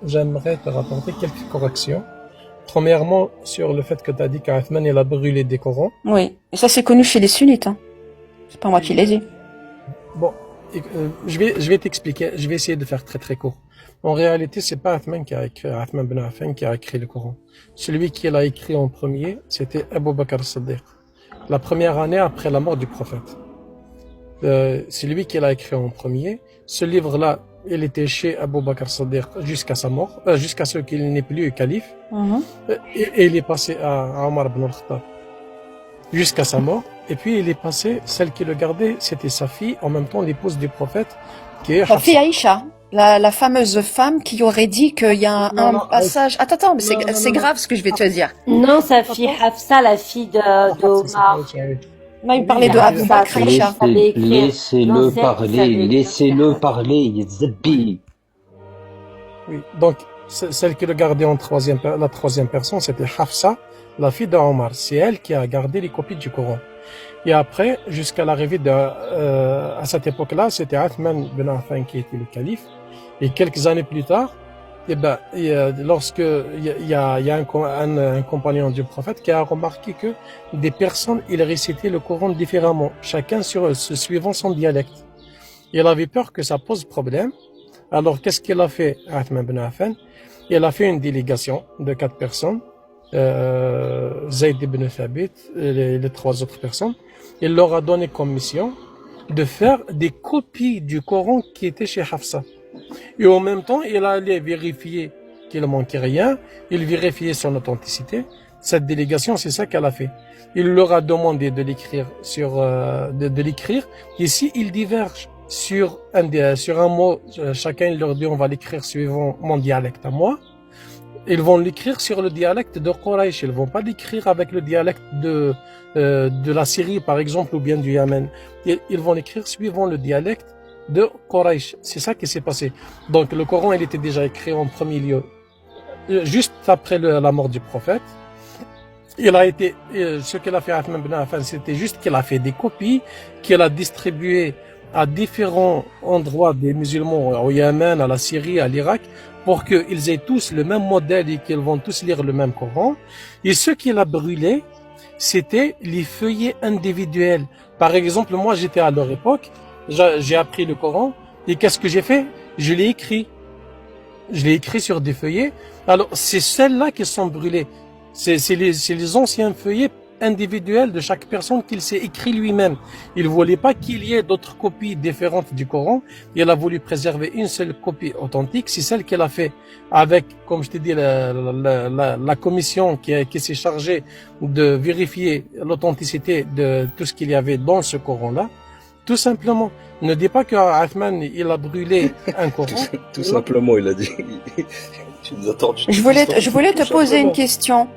J'aimerais te rapporter quelques corrections. Premièrement, sur le fait que tu as dit qu'Athman il a brûlé des Corans. Oui, et ça c'est connu chez les sunnites. Hein. C'est pas moi qui l'ai dit. Bon, je vais t'expliquer. Je vais essayer de faire très très court. En réalité, c'est pas Athman qui a écrit, Athman ben Affan qui a écrit le Coran. Celui qui l'a écrit en premier, c'était Abu Bakr as-Siddiq. La première année après la mort du prophète. C'est lui qui l'a écrit en premier. Ce livre-là, il était chez Abu Bakr as-Siddiq jusqu'à sa mort, jusqu'à ce qu'il n'ait plus calife. Et il est passé à Omar ibn al-Khattab jusqu'à sa mort. Et puis il est passé, celle qui le gardait, c'était sa fille, en même temps l'épouse du prophète, qui est La fille Aïcha, la fameuse femme qui aurait dit qu'il y a un passage. Attends, mais c'est grave ce que je vais te dire. Non, sa fille Hafsa, la fille d'Omar. Là, il parlait de Abu Bakr Aïcha. Laissez-le parler, Yazzabi. Oui, donc celle qui le gardait en la troisième personne, c'était Hafsa, la fille d'Omar. C'est elle qui a gardé les copies du Coran. Et après, jusqu'à l'arrivée à cette époque-là, c'était Athman ben Affan qui était le calife. Et quelques années plus tard, lorsque il y a un compagnon du prophète qui a remarqué que des personnes, ils récitaient le Coran différemment, chacun suivant son dialecte. Il avait peur que ça pose problème. Alors, qu'est-ce qu'il a fait, Athman ben Affan? Il a fait une délégation de 4 personnes, Zayd ibn Thabit et les 3 autres personnes. Il leur a donné comme mission de faire des copies du Coran qui étaient chez Hafsa. Et en même temps, il allait vérifier qu'il ne manquait rien, il vérifiait son authenticité. Cette délégation, c'est ça qu'elle a fait. Il leur a demandé de l'écrire de l'écrire. Ici, ils divergent sur un mot. Chacun, il leur dit, on va l'écrire suivant mon dialecte à moi. Ils vont l'écrire sur le dialecte de Quraysh. Ils vont pas l'écrire avec le dialecte de la Syrie, par exemple, ou bien du Yémen. Ils vont l'écrire suivant le dialecte de Quraysh. C'est ça qui s'est passé. Donc, le Coran, il était déjà écrit en premier lieu, juste après la mort du prophète. Ce qu'il a fait Athman ben Affan, c'était juste qu'il a fait des copies, qu'il a distribuées à différents endroits des musulmans, au Yémen, à la Syrie, à l'Irak, pour qu'ils aient tous le même modèle et qu'ils vont tous lire le même Coran. Et ce qu'il a brûlé, c'était les feuillets individuels. Par exemple, moi, j'étais à leur époque, j'ai appris le Coran, et qu'est-ce que j'ai fait? Je l'ai écrit. Je l'ai écrit sur des feuillets. Alors, c'est celles-là qui sont brûlées. C'est les anciens feuillets individuels de chaque personne qu'il s'est écrit lui-même. Il ne voulait pas qu'il y ait d'autres copies différentes du Coran. Il a voulu préserver une seule copie authentique. C'est celle qu'il a fait avec, comme je t'ai dit, la commission qui s'est chargée de vérifier l'authenticité de tout ce qu'il y avait dans ce Coran-là. Tout simplement. Ne dis pas que Athman, il a brûlé un Coran. Tout simplement, il a dit. Tu nous as tordu. Je voulais te poser une question.